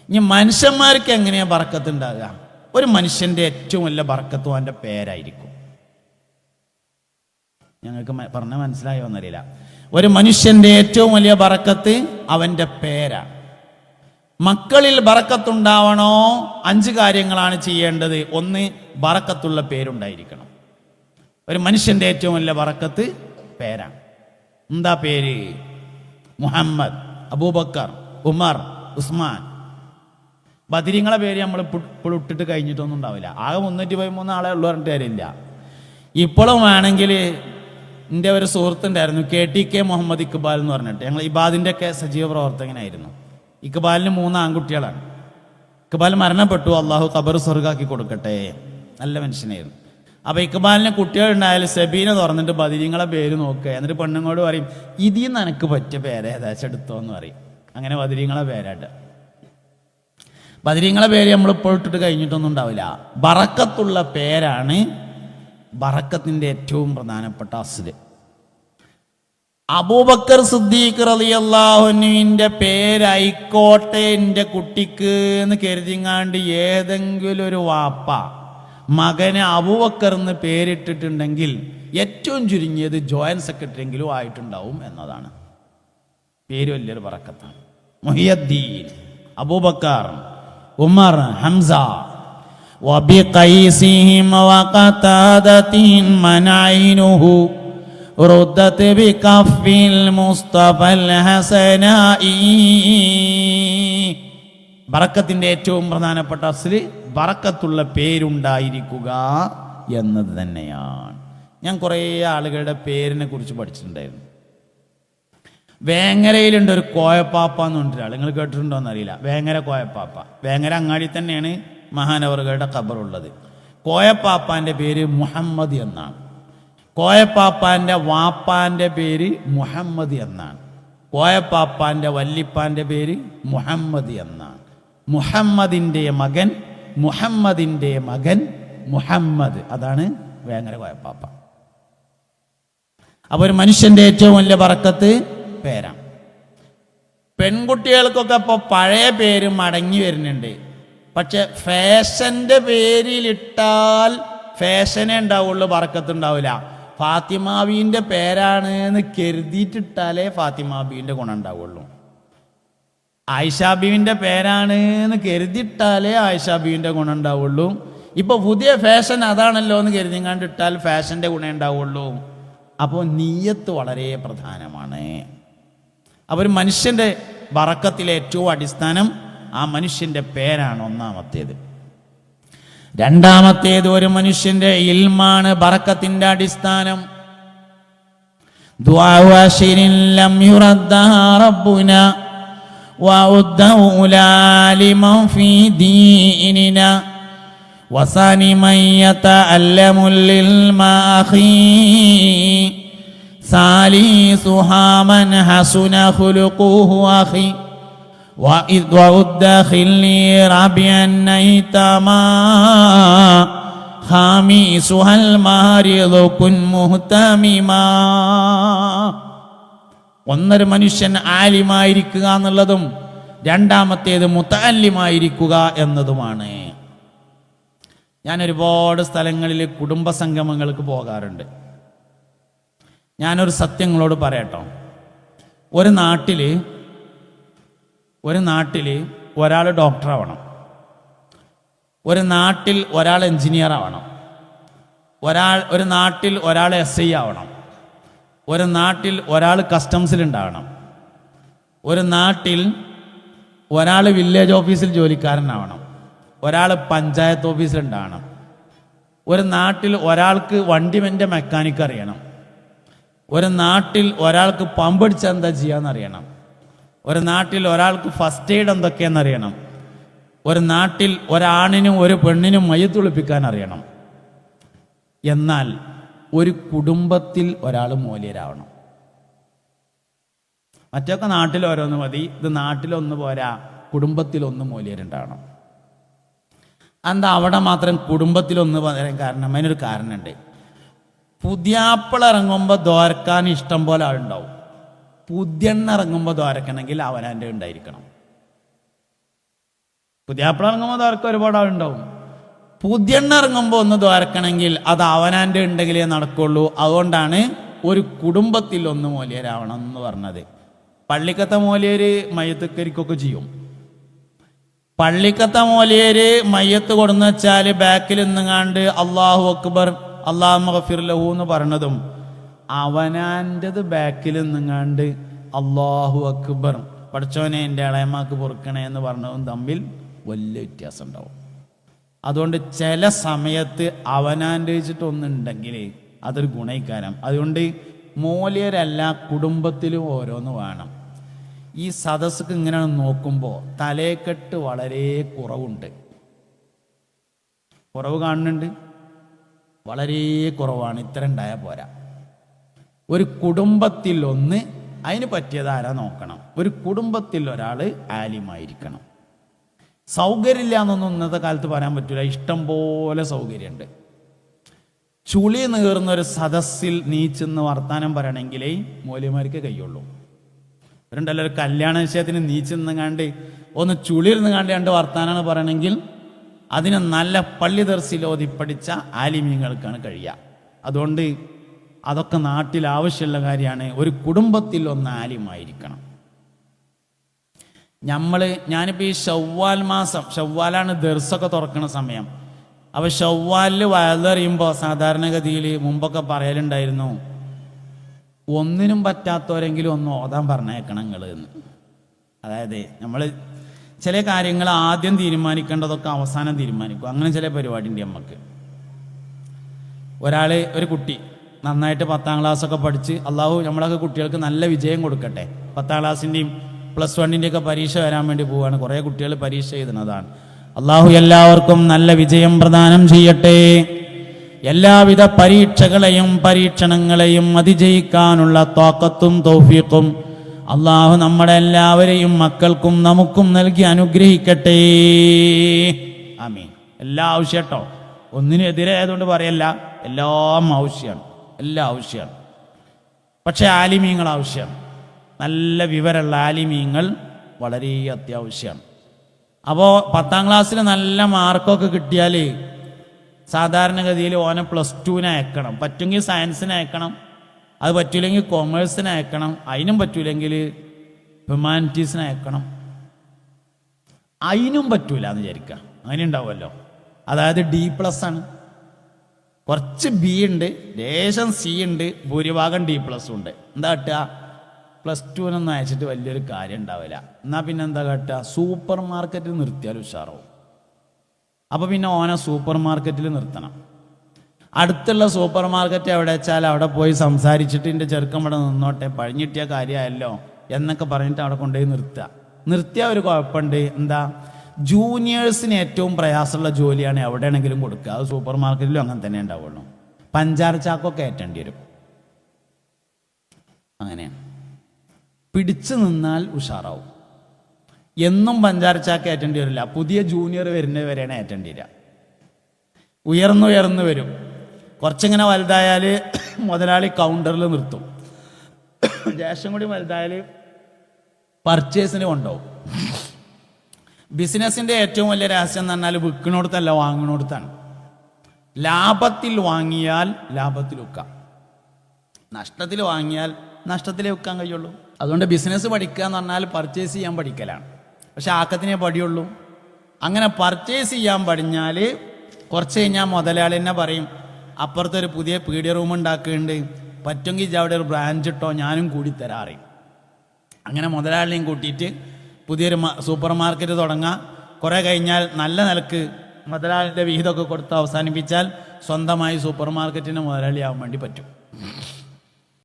ഇനി മനുഷ്യന്മാർക്ക് എങ്ങനെയാണ് ബർക്കത്ത് ഉണ്ടാകുക? ഒരു മനുഷ്യൻ്റെ ഏറ്റവും വലിയ ബർക്കത്തും അവൻ്റെ പേരായിരിക്കും. ഞങ്ങൾക്ക് പറഞ്ഞാൽ മനസ്സിലായോ എന്നറിയില്ല. ഒരു മനുഷ്യൻ്റെ ഏറ്റവും വലിയ ബർക്കത്ത് അവൻ്റെ പേരാണ്. മക്കളിൽ ബർക്കത്തുണ്ടാവണോ? 5 കാര്യങ്ങളാണ് ചെയ്യേണ്ടത്. 1, ബർക്കത്തുള്ള പേരുണ്ടായിരിക്കണം. ഒരു മനുഷ്യൻ്റെ ഏറ്റവും വലിയ ബർക്കത്ത് പേരാണ്. എന്താ പേര്? മുഹമ്മദ്, അബൂബക്കർ, ഉമർ, ഉസ്മാൻ. ബദരീങ്ങളെ പേര് നമ്മൾ ഇപ്പോൾ ഇട്ടിട്ട് കഴിഞ്ഞിട്ടൊന്നും ഉണ്ടാവില്ല. ആകെ 313 ആളെ ഉള്ളു പറഞ്ഞിട്ട് കാര്യമില്ല. ഇപ്പോഴും വേണമെങ്കിൽ എൻ്റെ ഒരു സുഹൃത്തുണ്ടായിരുന്നു, KTK മുഹമ്മദ് ഇക്ബാൽ എന്ന് പറഞ്ഞിട്ട്. ഞങ്ങൾ ഇബാദിൻ്റെ ഒക്കെ സജീവ പ്രവർത്തകനായിരുന്നു. ഇക്ബാലിന് 3 ആൺകുട്ടികളാണ്. ഇക്ബാൽ മരണപ്പെട്ടു, അള്ളാഹു ഖബർ സ്വർഗാക്കി കൊടുക്കട്ടെ. നല്ല മനുഷ്യനായിരുന്നു. അപ്പോൾ ഇക്ബാലിന് കുട്ടികളുണ്ടായാലും സെബീനെ തുറന്നിട്ട് ബദരീങ്ങളെ പേര് നോക്കുക. എന്നിട്ട് പെണ്ണുങ്ങളോട് പറയും, ഇതിൽ നിന്ന് എനിക്ക് പറ്റിയ പേര് ഏകദേശം എടുത്തോന്ന് പറയും. അങ്ങനെ ബദരീങ്ങളെ പേരായിട്ട്. ബദരീങ്ങളെ പേര് നമ്മൾ ഇപ്പോൾ ഇട്ടിട്ട് കഴിഞ്ഞിട്ടൊന്നും ഉണ്ടാവില്ല. ബറക്കത്തുള്ള പേരാണ് ബറക്കത്തിൻ്റെ ഏറ്റവും പ്രധാനപ്പെട്ട അസ്ല്. അബൂബക്കർ സിദ്ദീഖ് റളിയല്ലാഹു അൻഹുവിൻ്റെ പേരായിക്കോട്ടെ എൻ്റെ കുട്ടിക്ക് എന്ന് കരുതിങ്ങാണ്ട് ഏതെങ്കിലും ഒരു വാപ്പ മകന് അബൂബക്കർ എന്ന് പേരിട്ടിട്ടുണ്ടെങ്കിൽ ഏറ്റവും ചുരുങ്ങിയത് ജോയിന്റ് സെക്രട്ടറി എങ്കിലും ആയിട്ടുണ്ടാവും എന്നതാണ്. പേര് വലിയൊരു ബറക്കത്താണ്. മുഹിയുദ്ദീൻ, അബൂബക്കർ, ഉമർ, ഹംസ. وبقيسهم وقتادة منعينه ردت بكف المصطفى الحسناء. ബറക്കത്തിൻ്റെ ഏറ്റവും പ്രധാനപ്പെട്ട അസ്ല് ബറക്കത്തുള്ള പേരുണ്ടായിരിക്കുക എന്നത് തന്നെയാണ്. ഞാൻ കുറേ ആളുകളുടെ പേരിനെ കുറിച്ച് പഠിച്ചിട്ടുണ്ടായിരുന്നു. വേങ്ങരയിലുണ്ട് ഒരു കോയപ്പാപ്പ എന്ന് പറഞ്ഞിട്ട് ആൾ, നിങ്ങൾ കേട്ടിട്ടുണ്ടോ എന്നറിയില്ല. വേങ്ങര കോയപ്പാപ്പ. വേങ്ങര അങ്ങാടി തന്നെയാണ് മഹാനവറുകളുടെ ഖബറുള്ളത്. കോയപ്പാപ്പാൻ്റെ പേര് മുഹമ്മദ് എന്നാണ്. കോയപ്പാപ്പാൻ്റെ വാപ്പാൻ്റെ പേര് മുഹമ്മദ് എന്നാണ്. കോയപ്പാപ്പാൻ്റെ വല്ലിപ്പാൻ്റെ പേര് മുഹമ്മദ് എന്നാണ്. മുഹമ്മദിൻ്റെ മകൻ മുഹമ്മദിൻ്റെ മകൻ മുഹമ്മദ്. അതാണ് വേങ്ങര കോയപ്പാപ്പ. അപ്പോൾ ഒരു മനുഷ്യൻ്റെ ഏറ്റവും വലിയ ബറക്കത്ത് പേരാണ്. പെൺകുട്ടികൾക്കൊക്കെ ഇപ്പോൾ പഴയ പേര് മടങ്ങി വരുന്നുണ്ട്. പക്ഷെ ഫാഷൻ്റെ പേരിലിട്ടാൽ ഫാഷനേ ഉണ്ടാവുള്ളൂ, ബറക്കത്ത് ഉണ്ടാവില്ല. ഫാത്തിമാബീൻ്റെ പേരാണ് എന്ന് കരുതിയിട്ടിട്ടാലേ ഫാത്തിമാബീൻ്റെ ഗുണം ഉണ്ടാവുള്ളൂ. ആയിഷാബീവിൻ്റെ പേരാണ് എന്ന് കരുതിയിട്ടാലേ ആയിഷാബീവിൻ്റെ ഗുണം ഉണ്ടാവുള്ളൂ. ഇപ്പോൾ പുതിയ ഫാഷൻ അതാണല്ലോ എന്ന് കരുതിങ്ങാണ്ടിട്ടാൽ ഫാഷൻ്റെ ഗുണം ഉണ്ടാവുള്ളൂ. അപ്പോൾ നിയ്യത്ത് വളരെ പ്രധാനമാണ്. അപ്പോൾ ഒരു മനുഷ്യൻ്റെ ബറക്കത്തിലെ ഏറ്റവും അടിസ്ഥാനം ആ മനുഷ്യൻ്റെ പേരാണ് ഒന്നാമത്തേത്. രണ്ടാമത്തേത് ഒരു മനുഷ്യൻ്റെ ഇൽമാണ് ബറക്കത്തിൻ്റെ അടിസ്ഥാനം. ദുആഉ ലം യുറദ്ദഹാ റബ്ബുനാ വഉദ്ദഉ ലിമൻ ഫീ ദീനിനാ വസാനി മൻ യതഅല്ലമു ലിൽ മാഖി സാലിസുഹാ മൻ ഹസുന ഖുലുഖുഹു അഖി وَإِذْ رَبِيًا نَيْتَمَا خَامِسُهَا الْمَارِضُ كُنْ مُهْتَمِمًا. ഒന്നൊരു മനുഷ്യൻ ആലിമായിരിക്കുക എന്നുള്ളതും രണ്ടാമത്തേത് മുതഅല്ലിമായിരിക്കുക എന്നതുമാണ്. ഞാൻ ഒരുപാട് സ്ഥലങ്ങളിൽ കുടുംബ സംഗമങ്ങൾക്ക് പോകാറുണ്ട്. ഞാനൊരു സത്യങ്ങളോട് പറയട്ടോ. ഒരു നാട്ടിൽ ഒരാൾ ഡോക്ടറാവണം, ഒരു നാട്ടിൽ ഒരാൾ എൻജിനീയർ ആവണം, ഒരു നാട്ടിൽ ഒരാൾ SI ആവണം, ഒരു നാട്ടിൽ ഒരാൾ കസ്റ്റംസിലുണ്ടാവണം, ഒരു നാട്ടിൽ ഒരാൾ വില്ലേജ് ഓഫീസിൽ ജോലിക്കാരനാവണം, ഒരാൾ പഞ്ചായത്ത് ഓഫീസിലുണ്ടാവണം, ഒരു നാട്ടിൽ ഒരാൾക്ക് വണ്ടിമെൻ്റെ മെക്കാനിക്ക് അറിയണം, ഒരു നാട്ടിൽ ഒരാൾക്ക് പമ്പടിച്ച എന്താ ചെയ്യാന്നറിയണം, ഒരു നാട്ടിൽ ഒരാൾക്ക് ഫസ്റ്റ് എയ്ഡ് എന്തൊക്കെയെന്നറിയണം, ഒരു നാട്ടിൽ ഒരാണിനും ഒരു പെണ്ണിനും മയ്യത്തുളിപ്പിക്കാൻ അറിയണം. എന്നാൽ ഒരു കുടുംബത്തിൽ ഒരാൾ മൂല്യരാവണം. മറ്റൊക്കെ നാട്ടിൽ ഓരോന്ന് മതി, ഇത് നാട്ടിലൊന്ന് പോരാ, കുടുംബത്തിലൊന്ന് മൂല്യരുണ്ടാവണം. എന്താ അവിടെ മാത്രം കുടുംബത്തിലൊന്ന് പറയാൻ കാരണം? അതിനൊരു കാരണമുണ്ട്. പുതിയാപ്പിള ഇറങ്ങുമ്പോൾ ദ്വാരക്കാൻ ഇഷ്ടം പോലെ ആളുണ്ടാവും. പുതിയെണ്ണ ഇറങ്ങുമ്പോൾ ദ്വാരക്കണമെങ്കിൽ അവനാൻ്റെ ഉണ്ടായിരിക്കണം. പുതിയാപ്പിള ഇറങ്ങുമ്പോൾ ദ്വാരക്ക ഒരുപാട് ആളുണ്ടാവും. പുതിയെണ്ണ ഇറങ്ങുമ്പോൾ ഒന്ന് ദ്വാരക്കണമെങ്കിൽ അത് അവനാൻ്റെ ഉണ്ടെങ്കിലേ നടക്കുള്ളൂ. അതുകൊണ്ടാണ് ഒരു കുടുംബത്തിൽ ഒന്ന് മൂല്യരാവണം എന്ന് പറഞ്ഞത്. പള്ളിക്കത്തെ മൂല്യര് മയ്യത്തുക്കരിക്കൊക്കെ ചെയ്യും. പള്ളിക്കത്തെ മൂല്യര് മയ്യത്ത് കൊടുന്ന് വെച്ചാൽ ബാക്കിൽ നിന്നുങ്ങാണ്ട് അള്ളാഹു അക്ബർ അള്ളാഹു മഗ്ഫിർ ലഹു എന്ന് പറഞ്ഞതും അവനാൻ്റെത് ബാക്കിൽ നിന്നുങ്ങാണ്ട് അള്ളാഹു അക്ബർ പഠിച്ചോനെ എൻ്റെ ഇളയമാക്ക് പൊറുക്കണേ എന്ന് പറഞ്ഞതും തമ്മിൽ വലിയ വ്യത്യാസം ഉണ്ടാവും. അതുകൊണ്ട് ചില സമയത്ത് അവനാൻ്റെ വെച്ചിട്ടൊന്നുണ്ടെങ്കിൽ അതൊരു ഗുണയിക്കാരം. അതുകൊണ്ട് മൂല്യരല്ല കുടുംബത്തിലും ഓരോന്ന് വേണം. ഈ സദസ്സക്ക് ഇങ്ങനെ നോക്കുമ്പോൾ തലേക്കെട്ട് വളരെ കുറവുണ്ട്. കുറവ് കാണുന്നുണ്ട്, വളരെ കുറവാണ്. ഇത്ര ഉണ്ടായാൽ പോരാ. ഒരു കുടുംബത്തിൽ ഒന്ന് അതിന് പറ്റിയത് ആരാ നോക്കണം. ഒരു കുടുംബത്തിൽ ഒരാൾ ആലിമായിരിക്കണം. സൗകര്യമില്ല എന്നൊന്നും ഇന്നത്തെ കാലത്ത് പറയാൻ പറ്റില്ല. ഇഷ്ടം പോലെ സൗകര്യമുണ്ട്. ചുളി നീർന്ന ഒരു സദസ്സിൽ നീച്ചെന്ന് വർത്താനം പറയണമെങ്കിലേ മൂല്യമാർക്ക് കഴിയുള്ളൂ. അവരുണ്ടല്ലോ ഒരു കല്യാണ നിശ്ചയത്തിന് നീച്ചെന്നുകാണ്ട് ഒന്ന് ചുളിയിരുന്നുകാണ്ട് രണ്ട് വർത്താനാണ് പറയണമെങ്കിൽ അതിന് നല്ല പള്ളി ദർസിലോതി പഠിച്ച ആലിമീങ്ങൾക്കാണ് കഴിയുക. അതുകൊണ്ട് അതൊക്കെ നാട്ടിൽ ആവശ്യമുള്ള കാര്യമാണ്. ഒരു കുടുംബത്തിൽ ഒന്ന് ആലിമായിരിക്കണം. ഞാനിപ്പോൾ ഈ ഷവ്വാൽ മാസം, ഷവ്വാലാണ് ദർസൊക്കെ തുറക്കുന്ന സമയം. അപ്പോൾ ഷവ്വാലിൽ വയലറിയുമ്പോൾ സാധാരണഗതിയിൽ മുമ്പൊക്കെ പറയലുണ്ടായിരുന്നു, ഒന്നിനും പറ്റാത്തവരെങ്കിലും ഒന്ന് ഓതാൻ പറഞ്ഞേക്കണം നിങ്ങൾ എന്ന്. അതായത് നമ്മൾ ചില കാര്യങ്ങൾ ആദ്യം തീരുമാനിക്കേണ്ടതൊക്കെ അവസാനം തീരുമാനിക്കും. അങ്ങനെ ചില പരിപാടി ഉണ്ട് നമുക്ക്. ഒരു കുട്ടി നന്നായിട്ട് 10ാം ക്ലാസ്സൊക്കെ പഠിച്ച്, അള്ളാഹു നമ്മളൊക്കെ കുട്ടികൾക്ക് നല്ല വിജയം കൊടുക്കട്ടെ. 10ാം ക്ലാസ്സിൻ്റെയും +1-ൻ്റെയൊക്കെ പരീക്ഷ വരാൻ വേണ്ടി പോവുകയാണ്. കുറേ കുട്ടികൾ പരീക്ഷ എഴുതുന്നതാണ്. അള്ളാഹു എല്ലാവർക്കും നല്ല വിജയം പ്രദാനം ചെയ്യട്ടെ. എല്ലാവിധ പരീക്ഷകളെയും പരീക്ഷണങ്ങളെയും അതിജയിക്കാനുള്ള ത്വാഖത്തും തൗഫീഖും അള്ളാഹു നമ്മുടെ എല്ലാവരെയും മക്കൾക്കും നമുക്കും നൽകി അനുഗ്രഹിക്കട്ടെ. ആമീൻ. എല്ലാ ആവശ്യം കേട്ടോ, ഒന്നിനെതിരെ ആയതുകൊണ്ട് പറയല്ല, എല്ലാം ആവശ്യമാണ്, എല്ലാം ആവശ്യമാണ്. പക്ഷെ ആലിമീങ്ങൾ ആവശ്യമാണ്. നല്ല വിവരമുള്ള ആലിമീങ്ങൾ വളരെ അത്യാവശ്യമാണ്. അപ്പോൾ 10ാം ക്ലാസ്സിൽ നല്ല മാർക്കൊക്കെ കിട്ടിയാൽ സാധാരണഗതിയിൽ ഓനെ +2-ന് അയക്കണം. പറ്റുമെങ്കിൽ സയൻസിന് അയക്കണം, അത് പറ്റൂലെങ്കിൽ കൊമേഴ്സിന് അയക്കണം, അതിനും പറ്റൂലെങ്കിൽ ഹ്യൂമാനിറ്റീസിന് അയക്കണം. അതിനും പറ്റൂല എന്ന് വിചാരിക്കുക, അങ്ങനെ ഉണ്ടാവുമല്ലോ. അതായത് D+ ആണ്, കുറച്ച് B ഉണ്ട്, ലേശം C ഉണ്ട്, ഭൂരിഭാഗം D+ ഉണ്ട്. എന്താ കാട്ടുക, +2-നൊന്നും അയച്ചിട്ട് വലിയൊരു കാര്യം ഉണ്ടാവില്ല. എന്നാൽ പിന്നെ എന്താ കാട്ടുക, സൂപ്പർ മാർക്കറ്റിൽ നിർത്തിയാൽ ഉഷാറാവും. അപ്പോൾ പിന്നെ ഓനെ സൂപ്പർ മാർക്കറ്റിൽ നിർത്തണം. അടുത്തുള്ള സൂപ്പർ മാർക്കറ്റ് എവിടെ വെച്ചാൽ അവിടെ പോയി സംസാരിച്ചിട്ട് എൻ്റെ ചെറുക്കം ഇവിടെ നിന്നോട്ടെ, പഴിഞ്ഞിട്ടിയ കാര്യമല്ലോ എന്നൊക്കെ പറഞ്ഞിട്ട് അവിടെ കൊണ്ടുപോയി നിർത്തിയ ഒരു കുഴപ്പമുണ്ട്. എന്താ, ജൂനിയേഴ്സിന് ഏറ്റവും പ്രയാസമുള്ള ജോലിയാണ് എവിടെയാണെങ്കിലും കൊടുക്കുക. അത് സൂപ്പർ മാർക്കറ്റിലും അങ്ങനെ തന്നെ ഉണ്ടാവുള്ളൂ. പഞ്ചാര ചാക്കൊക്കെ ഏറ്റേണ്ടി വരും. അങ്ങനെയാണ്. പിടിച്ചു നിന്നാൽ ഉഷാറാവും. എന്നും പഞ്ചാര ചാക്ക് ഏറ്റേണ്ടി വരില്ല. പുതിയ ജൂനിയർ വരുന്നത് വരെയാണ് ഏറ്റേണ്ടി വരിക. ഉയർന്നു വരും. കുറച്ചിങ്ങനെ വലുതായാൽ മുതലാളി കൗണ്ടറിൽ നിർത്തും. ശേഷം കൂടി വലുതായാൽ പർച്ചേസിന് കൊണ്ടുപോകും. ബിസിനസ്സിൻ്റെ ഏറ്റവും വലിയ രഹസ്യം എന്ന് പറഞ്ഞാൽ വിൽക്കണോടത്തല്ല, വാങ്ങണോടത്താണ്. ലാഭത്തിൽ വാങ്ങിയാൽ ലാഭത്തിൽ വിൽക്കാം, നഷ്ടത്തിൽ വാങ്ങിയാൽ നഷ്ടത്തിലേ വിൽക്കാൻ കഴിയുള്ളൂ. അതുകൊണ്ട് ബിസിനസ് പഠിക്കുക എന്ന് പറഞ്ഞാൽ പർച്ചേസ് ചെയ്യാൻ പഠിക്കലാണ്. പക്ഷെ ആക്കത്തിനേ പഠിയുള്ളൂ. അങ്ങനെ പർച്ചേസ് ചെയ്യാൻ പഠിഞ്ഞാൽ കുറച്ച് കഴിഞ്ഞാൽ മുതലാളി തന്നെ പറയും, അപ്പുറത്തൊരു പുതിയ പീഡിയ റൂം ഉണ്ടാക്കുന്നുണ്ട്, പറ്റുമെങ്കിൽ അവിടെ ഒരു ബ്രാഞ്ച് ഇട്ടോ, ഞാനും കൂടി തരാറിയും. അങ്ങനെ മുതലാളിനെയും കൂട്ടിയിട്ട് പുതിയൊരു സൂപ്പർ മാർക്കറ്റ് തുടങ്ങാം. കുറേ കഴിഞ്ഞാൽ നല്ല നിലക്ക് മുതലാളിൻ്റെ വിഹിതമൊക്കെ കൊടുത്ത് അവസാനിപ്പിച്ചാൽ സ്വന്തമായി സൂപ്പർ മാർക്കറ്റിന് മുതലാളിയാവാൻ വേണ്ടി പറ്റും.